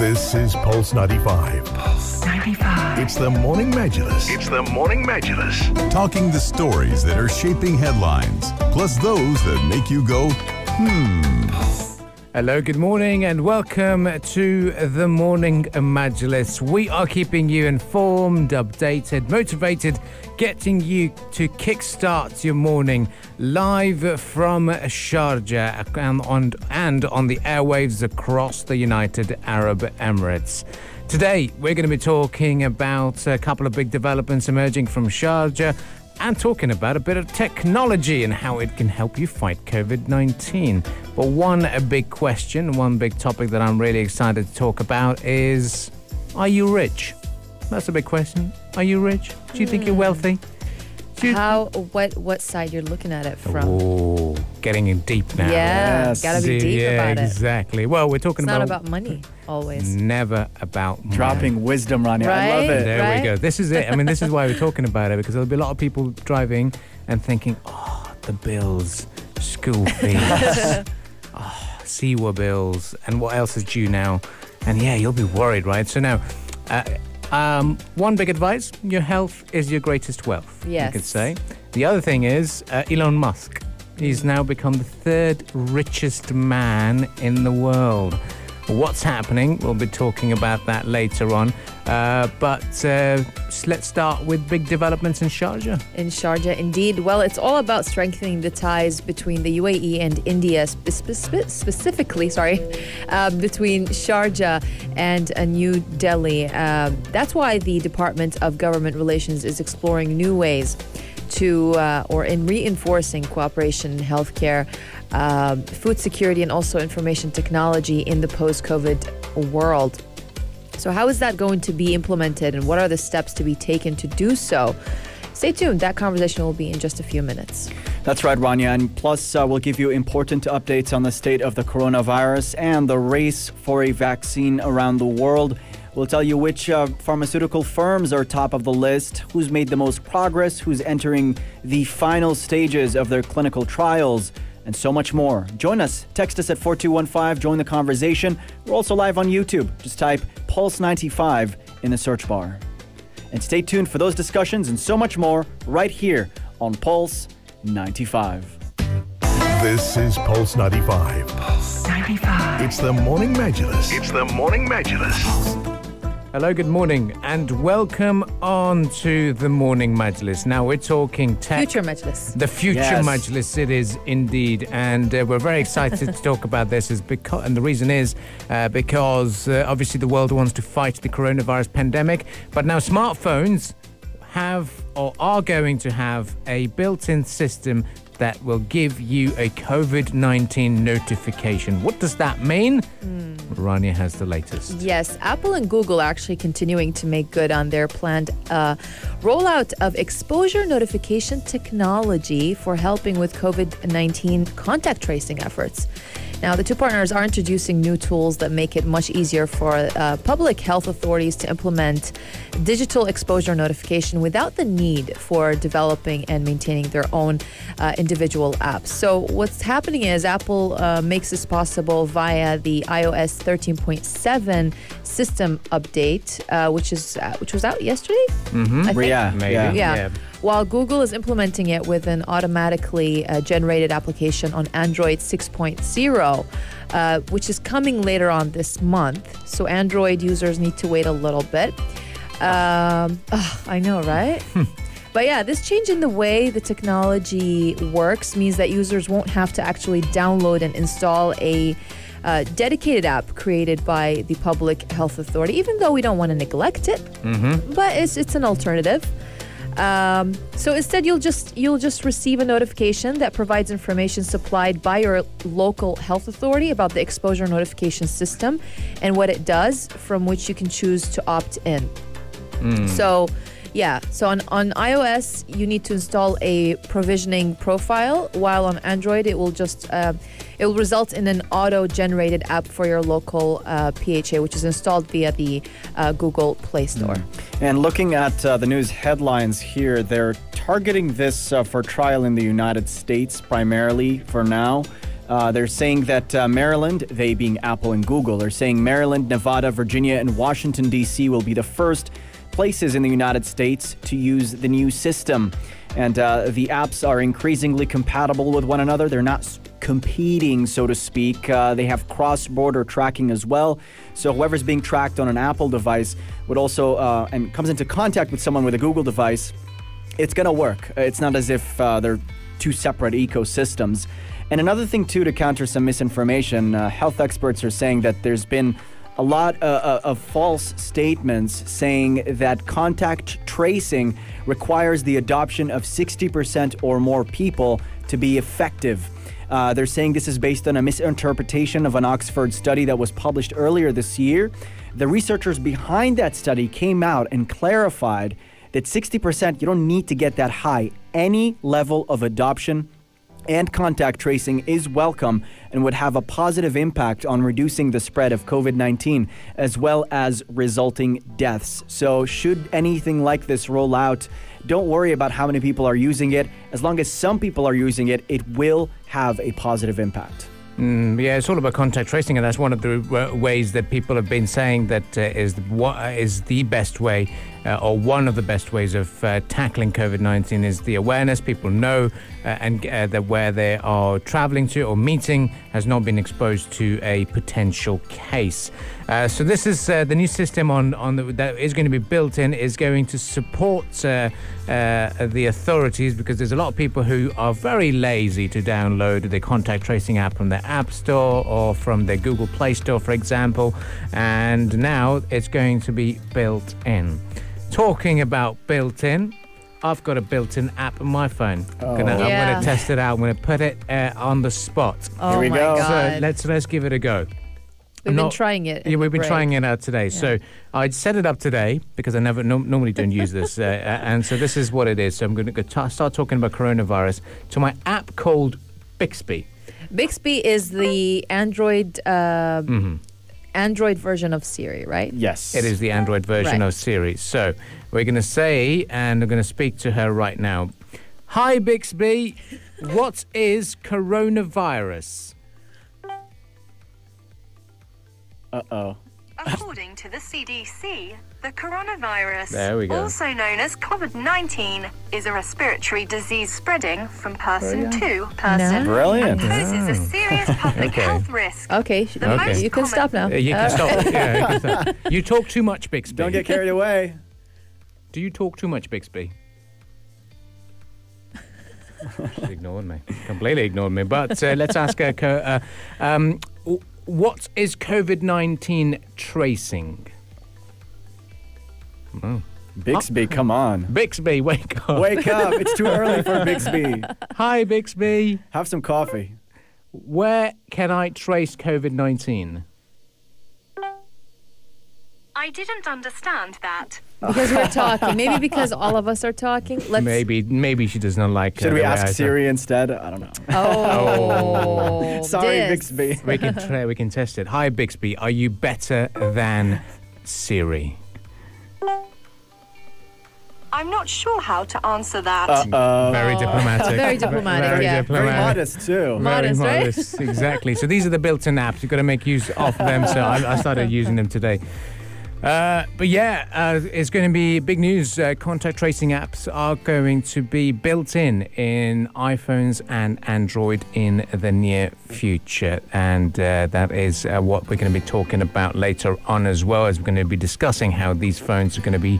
This is Pulse 95. Pulse 95. It's the Morning Majlis. It's the Morning Majlis. Talking the stories that are shaping headlines, plus those that make you go, Hello, good morning, and welcome to the Morning Majlis. We are keeping you informed, updated, motivated, getting you to kickstart your morning live from Sharjah and on the airwaves across the United Arab Emirates. Today, we're going to be talking about a couple of big developments emerging from Sharjah and talking about a bit of technology and how it can help you fight COVID-19. But one big topic that I'm really excited to talk about is, are you rich? That's a big question. Are you rich? Do you think you're wealthy? What side you're looking at it from? Oh, getting in deep now. Yeah, Yes. gotta be deep about it. Exactly. Well, we're talking It's not about money, always. Never about money. Dropping wisdom, Rania. I love Right? it. There we go. Right? This is it. I mean, this is why we're talking about it, because there'll be a lot of people driving and thinking, oh, the bills, school fees, sewer bills, and what else is due now? And yeah, you'll be worried, right? So now, one big advice, your health is your greatest wealth, you Yes. could say. The other thing is Elon Musk. He's now become the third richest man in the world. What's happening? We'll be talking about that later on. But let's start with big developments in Sharjah. In Sharjah, indeed. Well, it's all about strengthening the ties between the UAE and India, specifically, between Sharjah and New Delhi. That's why the Department of Government Relations is exploring new ways in reinforcing cooperation in healthcare, food security, and also information technology in the post-COVID world. So how is that going to be implemented, and what are the steps to be taken to do so? Stay tuned. That conversation will be in just a few minutes. That's right, Rania. And plus, we'll give you important updates on the state of the coronavirus and the race for a vaccine around the world. We'll tell you which pharmaceutical firms are top of the list, who's made the most progress, who's entering the final stages of their clinical trials, and so much more. Join us. Text us at 4215. Join the conversation. We're also live on YouTube. Just type Pulse 95 in the search bar. And stay tuned for those discussions and so much more right here on Pulse 95. This is Pulse 95. Pulse 95. It's the Morning Majlis. It's the Morning Majlis. Hello, good morning, and welcome on to the Morning Majlis. Now, we're talking tech. Future Majlis. The future Yes. Majlis, it is indeed. And we're very excited to talk about this, and the reason is because obviously the world wants to fight the coronavirus pandemic. But now smartphones have or are going to have a built-in system that will give you a COVID-19 notification. What does that mean? Rania has the latest. Yes, Apple and Google are actually continuing to make good on their planned rollout of exposure notification technology for helping with COVID-19 contact tracing efforts. Now, the two partners are introducing new tools that make it much easier for public health authorities to implement digital exposure notification without the need for developing and maintaining their own individual apps. So what's happening is Apple makes this possible via the iOS 13.7 system update, which was out yesterday. I think. Yeah, Maybe. Yeah. While Google is implementing it with an automatically generated application on Android 6.0, which is coming later on this month. So Android users need to wait a little bit. I know, right? But yeah, this change in the way the technology works means that users won't have to actually download and install a dedicated app created by the public health authority, even though we don't want to neglect it. But it's an alternative. So instead, you'll just receive a notification that provides information supplied by your local health authority about the exposure notification system and what it does, from which you can choose to opt in. So on iOS, you need to install a provisioning profile, while on Android, it will result in an auto-generated app for your local PHA, which is installed via the Google Play Store. And looking at the news headlines here, they're targeting this for trial in the United States primarily for now. They're saying that Maryland, they being Apple and Google, are saying Maryland, Nevada, Virginia, and Washington, D.C. will be the first places in the United States to use the new system. And the apps are increasingly compatible with one another. They're not competing, so to speak. They have cross-border tracking as well. So whoever's being tracked on an Apple device would also, and comes into contact with someone with a Google device, it's going to work. It's not as if they're two separate ecosystems. And another thing, too, to counter some misinformation, health experts are saying that there's been a lot of false statements saying that contact tracing requires the adoption of 60% or more people to be effective. They're saying this is based on a misinterpretation of an Oxford study that was published earlier this year. The researchers behind that study came out and clarified that 60%, you don't need to get that high. Any level of adoption and contact tracing is welcome and would have a positive impact on reducing the spread of COVID-19 as well as resulting deaths. So should anything like this roll out, don't worry about how many people are using it. As long as some people are using it, it will have a positive impact. Yeah, it's all about contact tracing, and that's one of the ways that people have been saying that is the best way, or one of the best ways of tackling COVID-19 is the awareness. People know that where they are traveling to or meeting has not been exposed to a potential case. So this is the new system that is going to be built in, is going to support the authorities, because there's a lot of people who are very lazy to download the contact tracing app from their App Store or from their Google Play Store, for example, and now it's going to be built in. Talking about built in, I've got a built-in app on my phone. I'm gonna test it out. I'm gonna put it on the spot. Oh, Here we go. God. So let's give it a go. We've been trying it. Yeah, we've been break. trying it out today. Yeah. So I set it up today because I normally don't use this, and so this is what it is. So I'm going to start talking about coronavirus to my app called Bixby. Bixby is the Android Android version of Siri, right? Yes. It is the Android version Right. of Siri. So we're going to say, and I'm going to speak to her right now. Hi, Bixby. What is coronavirus? Uh-oh. According to the CDC, the coronavirus, There we go. also known as Covid-19, is a respiratory disease spreading from person to person Brilliant. and poses a serious public Okay. health risk. Okay, most you can common- stop now. You can stop. Yeah, you can stop. You talk too much, Bixby. Don't get carried away. Do you talk too much, Bixby? She's ignored me. Completely ignored me. But let's ask her, what is COVID-19 tracing? Oh. Bixby, come on. Bixby, wake up. Wake up. It's too early for Bixby. Hi, Bixby. Have some coffee. Where can I trace COVID-19? I didn't understand that. Because we're talking. Maybe because all of us are talking. Let's. Maybe she does not like. Should we the way ask I Siri instead? I don't know. Oh. Sorry, this. Bixby. We can test it. Hi, Bixby. Are you better than Siri? I'm not sure how to answer that. Very diplomatic. Very diplomatic, yeah. Very modest, too. Modest, Very right? modest, exactly. So these are the built-in apps. You've got to make use of them. So I started using them today. But yeah, it's going to be big news. Contact tracing apps are going to be built in iPhones and Android in the near future. And that is what we're going to be talking about later on, as well as we're going to be discussing how these phones are going to be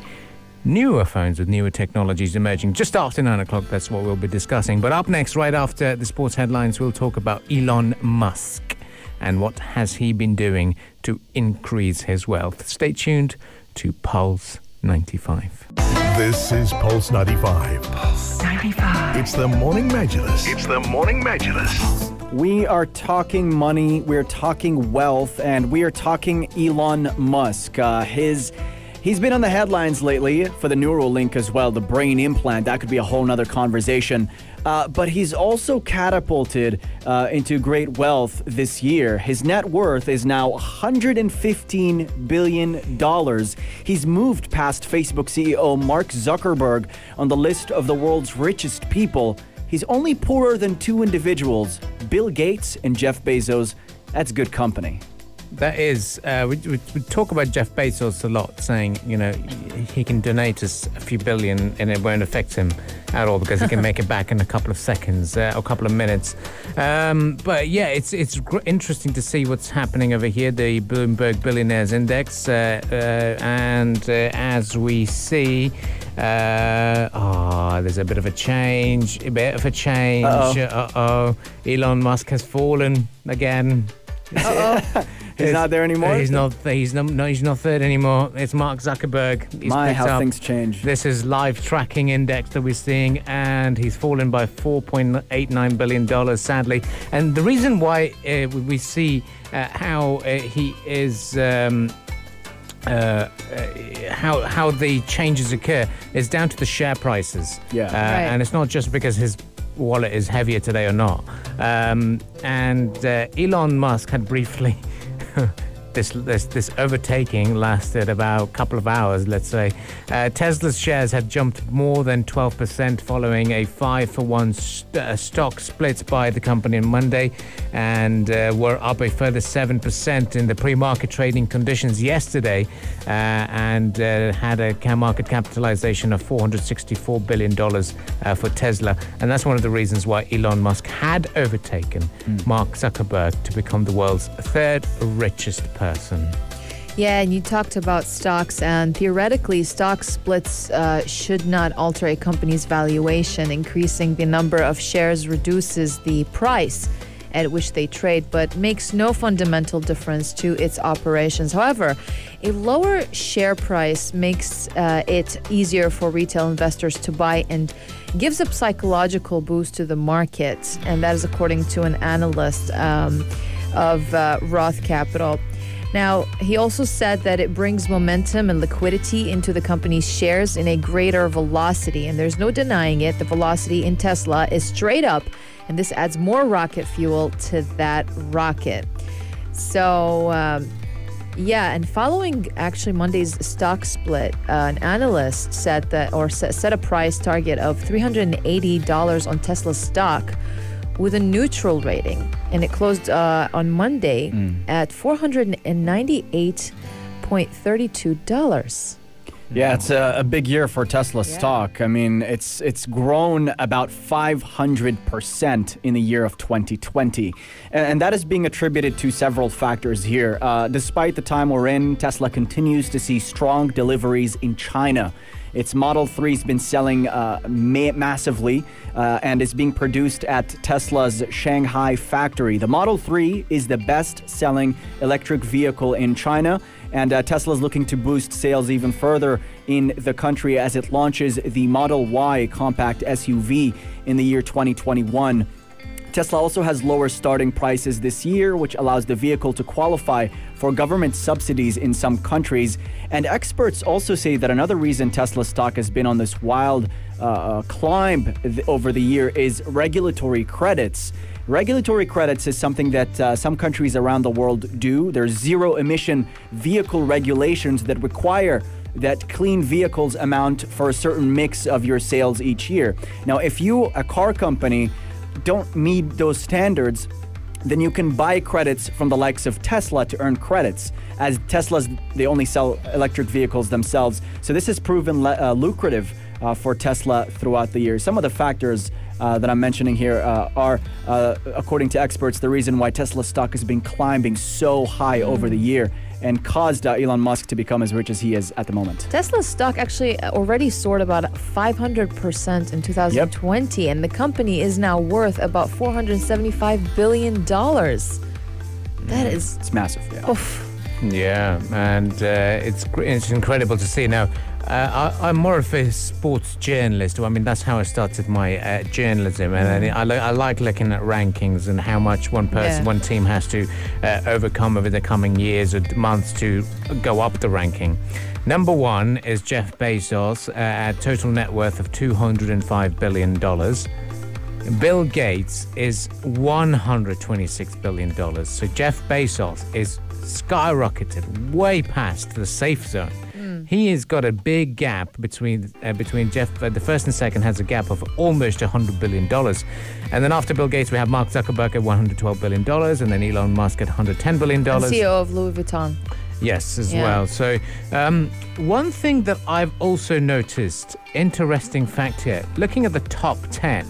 newer phones with newer technologies emerging. Just after 9 o'clock, that's what we'll be discussing. But up next, right after the sports headlines, we'll talk about Elon Musk and what has he been doing to increase his wealth. Stay tuned to Pulse 95. This is Pulse 95. Pulse 95. It's the Morning Majlis. It's the Morning Majlis. We are talking money, we're talking wealth, and we are talking Elon Musk. He's been on the headlines lately for the Neuralink as well, the brain implant. That could be a whole nother conversation. But he's also catapulted into great wealth this year. His net worth is now $115 billion. He's moved past Facebook CEO Mark Zuckerberg on the list of the world's richest people. He's only poorer than two individuals, Bill Gates and Jeff Bezos. That's good company. That is, we talk about Jeff Bezos a lot, saying, he can donate us a few billion and it won't affect him at all because he can make it back in a couple of seconds or a couple of minutes. But yeah, it's interesting to see what's happening over here, the Bloomberg Billionaires Index. And as we see, there's a bit of a change. Uh-oh. Elon Musk has fallen again. He's not there anymore? He's not third anymore. It's Mark Zuckerberg. He's how things change. This is live tracking index that we're seeing, and he's fallen by $4.89 billion, sadly. And the reason why we see how he is... how the changes occur is down to the share prices. Yeah. And it's not just because his wallet is heavier today or not. And Elon Musk had briefly... This overtaking lasted about a couple of hours, let's say. Tesla's shares had jumped more than 12% following a 5-for-1 stock split by the company on Monday, and were up a further 7% in the pre-market trading conditions yesterday, and had a market capitalization of $464 billion for Tesla. And that's one of the reasons why Elon Musk had overtaken Mark Zuckerberg to become the world's third richest person. Yeah, and you talked about stocks, and theoretically, stock splits should not alter a company's valuation. Increasing the number of shares reduces the price at which they trade, but makes no fundamental difference to its operations. However, a lower share price makes it easier for retail investors to buy and gives a psychological boost to the market, and that is according to an analyst of Roth Capital. Now, he also said that it brings momentum and liquidity into the company's shares in a greater velocity. And there's no denying it. The velocity in Tesla is straight up. And this adds more rocket fuel to that rocket. So, and following actually Monday's stock split, an analyst said that, or set a price target of $380 on Tesla stock with a neutral rating, and it closed on Monday at $498.32. Yeah, it's a big year for Tesla stock. I mean, it's grown about 500% in the year of 2020. And that is being attributed to several factors here. Despite the time we're in, Tesla continues to see strong deliveries in China. Its Model 3 has been selling massively and is being produced at Tesla's Shanghai factory. The Model 3 is the best-selling electric vehicle in China, and Tesla is looking to boost sales even further in the country as it launches the Model Y compact SUV in the year 2021. Tesla also has lower starting prices this year, which allows the vehicle to qualify for government subsidies in some countries. And experts also say that another reason Tesla stock has been on this wild climb over the year is regulatory credits. Regulatory credits is something that some countries around the world do. There's zero-emission vehicle regulations that require that clean vehicles amount for a certain mix of your sales each year. Now, if you, a car company, don't meet those standards, then you can buy credits from the likes of Tesla to earn credits. As Teslas, they only sell electric vehicles themselves. So this has proven lucrative for Tesla throughout the years. Some of the factors that I'm mentioning here are, according to experts, the reason why Tesla stock has been climbing so high over the year and caused Elon Musk to become as rich as he is at the moment. Tesla's stock actually already soared about 500% in 2020, and the company is now worth about $475 billion. That is... It's massive, yeah. Oof. Yeah, and it's incredible to see. Now, I'm more of a sports journalist. I mean, that's how I started my journalism, and I like looking at rankings and how much one team has to overcome over the coming years or months to go up the ranking. Number one is Jeff Bezos at total net worth of $205 billion. Bill Gates is $126 billion. So Jeff Bezos is skyrocketed way past the safe zone. He has got a big gap between Jeff. The first and second has a gap of almost $100 billion. And then after Bill Gates, we have Mark Zuckerberg at $112 billion, and then Elon Musk at $110 billion. And CEO of Louis Vuitton. Yes, as well. So one thing that I've also noticed, interesting fact here, looking at the top 10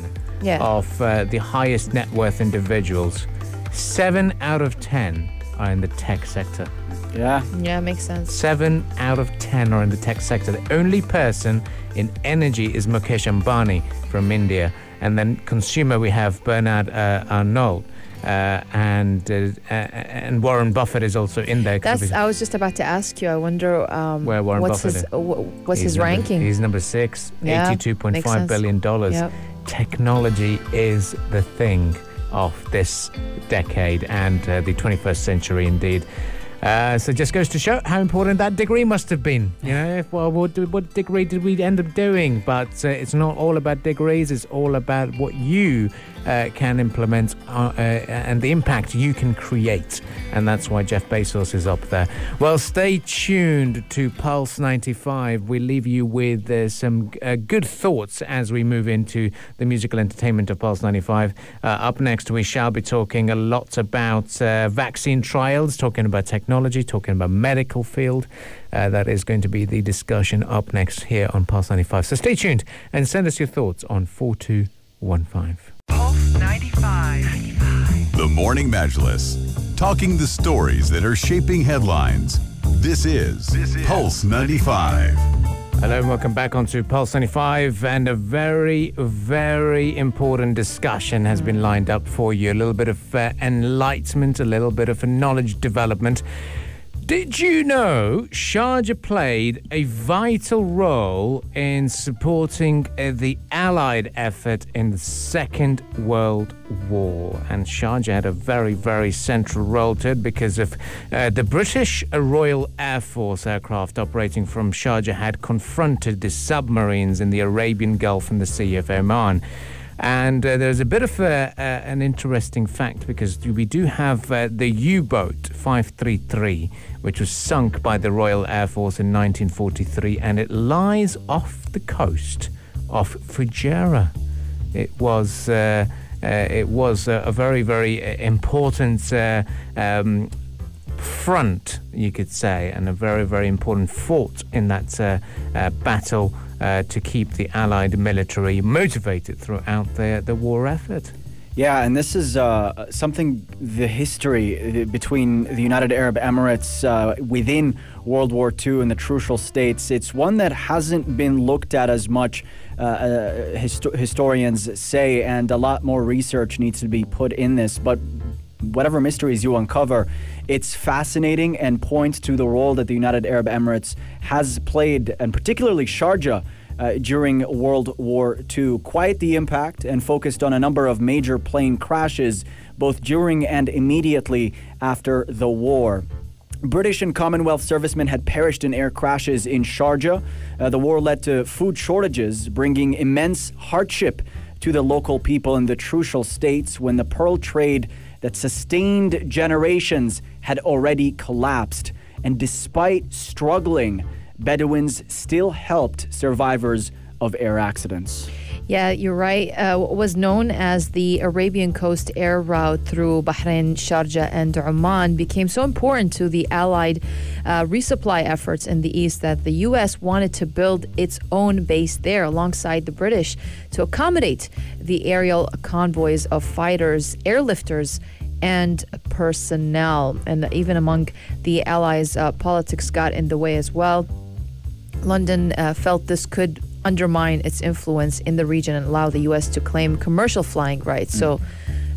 of the highest net worth individuals, 7 out of 10 are in the tech sector. Yeah, makes sense. 7 out of 10 are in the tech sector. The only person in energy is Mukesh Ambani from India. And then consumer, we have Bernard Arnault. And Warren Buffett is also in there. I was just about to ask you. I wonder where Warren Buffett is. What's his ranking? He's number 6, $82.5 billion. Yep. Technology is the thing of this decade and the 21st century, indeed. So it just goes to show how important that degree must have been. You know, what degree did we end up doing? But it's not all about degrees. It's all about what you can implement and the impact you can create. And that's why Jeff Bezos is up there. Well, stay tuned to Pulse 95. We leave you with some good thoughts as we move into the musical entertainment of Pulse 95. Up next, we shall be talking a lot about vaccine trials, talking about technology, talking about medical field. That is going to be the discussion up next here on Pulse 95. So stay tuned and send us your thoughts on 4215. Pulse 95. The Morning Majlis. Talking the stories that are shaping headlines. This is Pulse 95. Hello and welcome back onto Pulse 95, and a very, very important discussion has been lined up for you. A little bit of enlightenment, a little bit of knowledge development. Did you know Sharjah played a vital role in supporting the Allied effort in the Second World War? And Sharjah had a very, very central role to it because of the British Royal Air Force aircraft operating from Sharjah had confronted the submarines in the Arabian Gulf and the Sea of Oman. And there's a bit of an interesting fact because we do have the U-boat 533, which was sunk by the Royal Air Force in 1943, and it lies off the coast of Fujairah. It was a very, very important front, you could say, and a very, very important fort in that battle to keep the Allied military motivated throughout the war effort. Yeah, and this is something, the history between the United Arab Emirates within World War II and the Trucial States. It's one that hasn't been looked at as much, historians say, and a lot more research needs to be put in this. But whatever mysteries you uncover, it's fascinating and points to the role that the United Arab Emirates has played, and particularly Sharjah, during World War II. Quite the impact, and focused on a number of major plane crashes, both during and immediately after the war. British and Commonwealth servicemen had perished in air crashes in Sharjah. The war led to food shortages, bringing immense hardship to the local people in the Trucial States when the pearl trade that sustained generations had already collapsed. And despite struggling, Bedouins still helped survivors of air accidents. Yeah, you're right. What was known as the Arabian Coast air route through Bahrain, Sharjah, and Oman became so important to the Allied resupply efforts in the East that the U.S. wanted to build its own base there alongside the British to accommodate the aerial convoys of fighters, airlifters, and personnel. And even among the Allies, politics got in the way as well. London felt this could undermine its influence in the region and allow the U.S. to claim commercial flying rights. So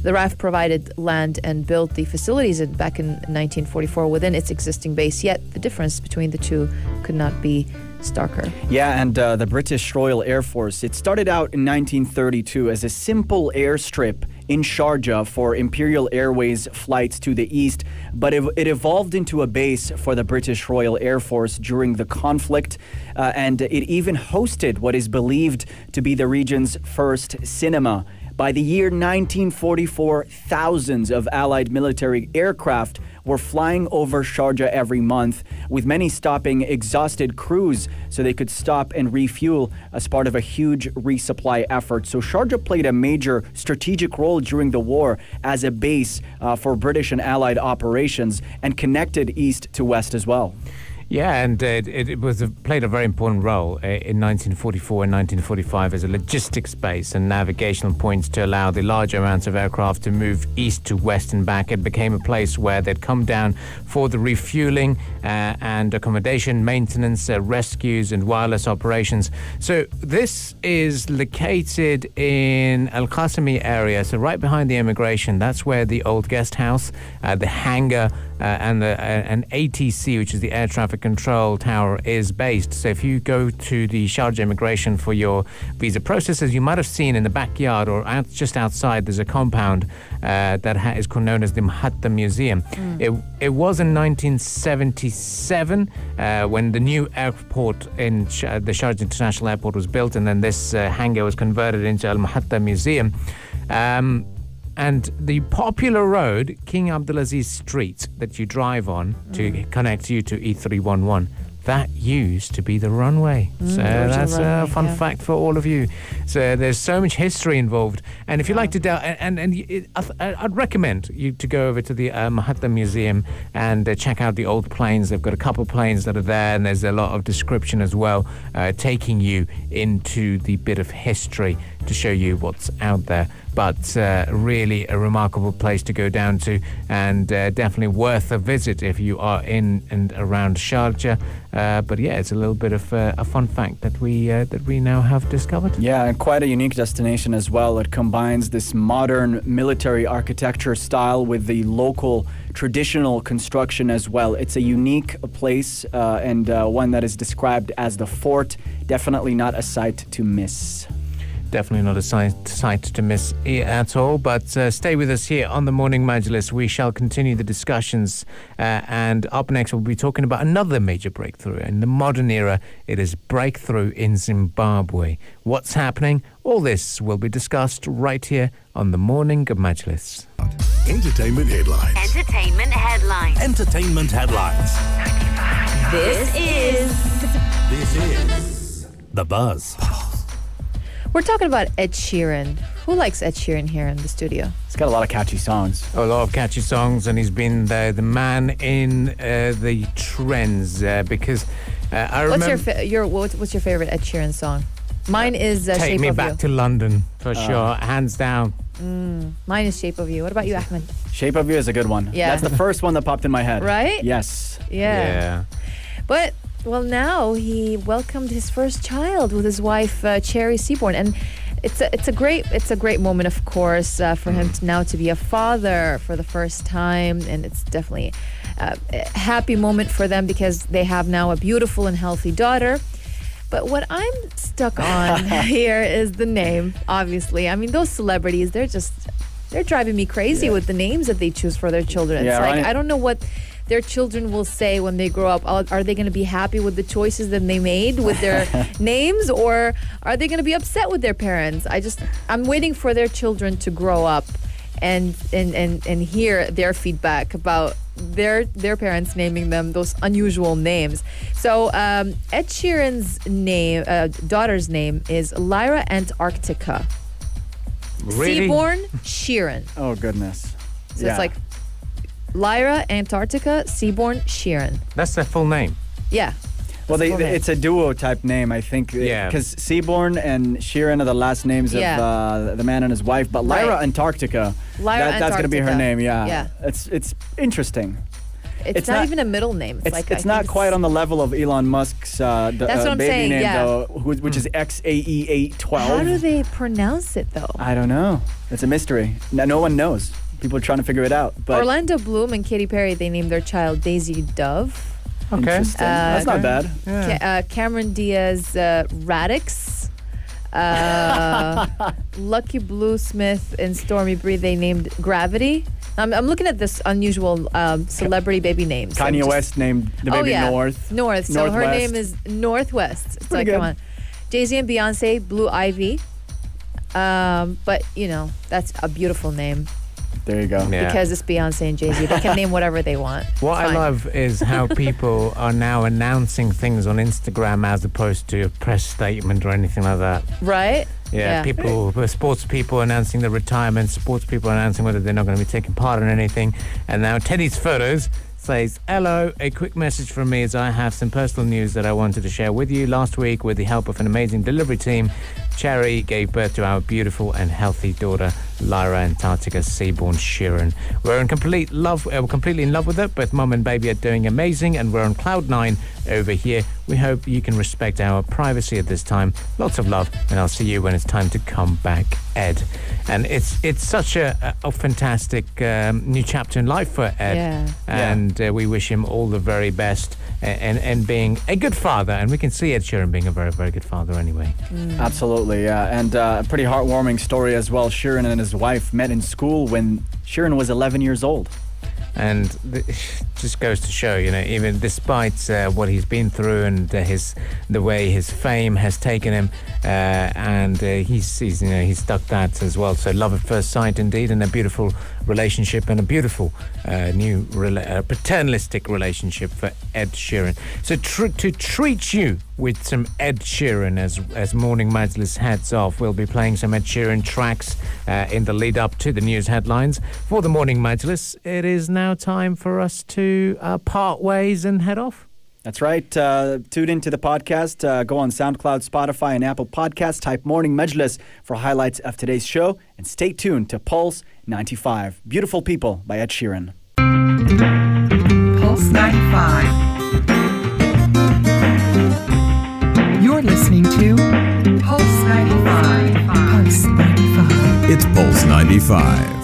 the RAF provided land and built the facilities back in 1944 within its existing base, yet the difference between the two could not be starker. Yeah, and the British Royal Air Force, it started out in 1932 as a simple airstrip in Sharjah for Imperial Airways flights to the east, but it evolved into a base for the British Royal Air Force during the conflict, and it even hosted what is believed to be the region's first cinema. By the year 1944, thousands of Allied military aircraft were flying over Sharjah every month, with many stopping exhausted crews so they could stop and refuel as part of a huge resupply effort. So Sharjah played a major strategic role during the war as a base for British and Allied operations and connected east to west as well. Yeah, and it played a very important role in 1944 and 1945 as a logistics base and navigational points to allow the large amounts of aircraft to move east to west and back. It became a place where they'd come down for the refueling and accommodation, maintenance, rescues and wireless operations. So this is located in Al Qasimi area, so right behind the immigration. That's where the old guest house, the hangar, and an ATC, which is the air traffic control tower, is based. So if you go to the Sharjah immigration for your visa processes, you might have seen in the backyard or just outside there's a compound that is known as the Mahatta Museum. It was in 1977 when the new airport in the Sharjah International Airport was built, and then this hangar was converted into Al Mahatta Museum. And the popular road, King Abdulaziz Street, that you drive on to connect you to E311, that used to be the runway. So that's a fun fact for all of you. So there's so much history involved. And if you like to delve, I'd recommend you to go over to the Mahatta Museum and check out the old planes. They've got a couple of planes that are there, and there's a lot of description as well, taking you into the bit of history to show you what's out there. But really a remarkable place to go down to, and definitely worth a visit if you are in and around Sharjah. But yeah, it's a little bit of a fun fact that we now have discovered. Yeah, and quite a unique destination as well. It combines this modern military architecture style with the local traditional construction as well. It's a unique place and one that is described as the fort. Definitely not a sight to miss. Definitely not a sight to miss at all. But stay with us here on the Morning Majlis. We shall continue the discussions. And up next, we'll be talking about another major breakthrough. In the modern era, it is breakthrough in Zimbabwe. What's happening? All this will be discussed right here on the Morning Majlis. Entertainment headlines. Entertainment headlines. Entertainment headlines. This is The Buzz. We're talking about Ed Sheeran. Who likes Ed Sheeran here in the studio? It's got a lot of catchy songs. A lot of catchy songs, and he's been the man in the trends because I remember... What's your favorite Ed Sheeran song? Mine is Take Shape Me of Back You. to London, for sure, hands down. Mine is Shape of You. What about you, Ahmed? Shape of You is a good one. Yeah. That's the first one that popped in my head. Right? Yes. Yeah. But... well, now he welcomed his first child with his wife Cherry Seaborn, and it's a great moment, of course, for him now to be a father for the first time, and it's definitely a happy moment for them because they have now a beautiful and healthy daughter. But what I'm stuck on here is the name. Obviously, I mean, those celebrities, they're driving me crazy with the names that they choose for their children. It's like, I don't know what their children will say when they grow up. Are they going to be happy with the choices that they made with their names, or are they going to be upset with their parents? I'm waiting for their children to grow up and hear their feedback about their parents naming them those unusual names. So Ed Sheeran's daughter's name is Lyra Antarctica. Really? Seaborn Sheeran. Oh, goodness. So it's like Lyra Antarctica Seaborn Sheeran. That's their full name. Yeah. Well, it's a duo type name, I think. Yeah. Because Seaborn and Sheeran are the last names of the man and his wife. But Lyra Antarctica, that's going to be her name. Yeah. It's interesting. It's not even a middle name. It's not quite on the level of Elon Musk's that's what I'm baby saying, name, though, which is XAE812. How do they pronounce it, though? I don't know. It's a mystery. No one knows. People are trying to figure it out. But Orlando Bloom and Katy Perry, they named their child Daisy Dove. Okay. Interesting. That's not bad. Yeah. Cameron Diaz Radix. Lucky Blue Smith and Stormy Bree, they named Gravity. I'm looking at this unusual celebrity baby names. Kanye West named the baby North. North. So her name is Northwest. It's like, come on. Jay-Z and Beyonce, Blue Ivy. But, you know, that's a beautiful name There you go. Yeah. because it's Beyonce and Jay-Z. They can name whatever they want. What It's I fine. love is how people are now announcing things on Instagram as opposed to a press statement or anything like that. Right? Yeah, sports people announcing their retirement, sports people announcing whether they're not going to be taking part in anything. And now Teddy's photos says, hello, a quick message from me as I have some personal news that I wanted to share with you. Last week, with the help of an amazing delivery team, Cherry gave birth to our beautiful and healthy daughter, Lyra Antarctica Seaborn Sheeran. We're in complete love. We're completely in love with her. Both mum and baby are doing amazing, and we're on cloud 9 over here. We hope you can respect our privacy at this time. Lots of love, and I'll see you when it's time to come back, Ed. And it's such a fantastic new chapter in life for Ed. Yeah. And we wish him all the very best and being a good father. And we can see Ed Sheeran being a very, very good father anyway. Absolutely, yeah. And a pretty heartwarming story as well. Sheeran and his wife met in school when Sheeran was 11 years old. And it just goes to show, you know, even despite what he's been through and the way his fame has taken him, and he's stuck that as well. So love at first sight, indeed, and a beautiful relationship and a beautiful new paternalistic relationship for Ed Sheeran. So to treat you with some Ed Sheeran as Morning Majlis heads off, we'll be playing some Ed Sheeran tracks in the lead up to the news headlines. For the Morning Majlis, it is now time for us to part ways and head off. That's right. Tune into the podcast. Go on SoundCloud, Spotify, and Apple Podcasts. Type Morning Majlis for highlights of today's show. And stay tuned to Pulse 95. Beautiful People by Ed Sheeran. Pulse 95. You're listening to Pulse 95. Pulse 95. It's Pulse 95.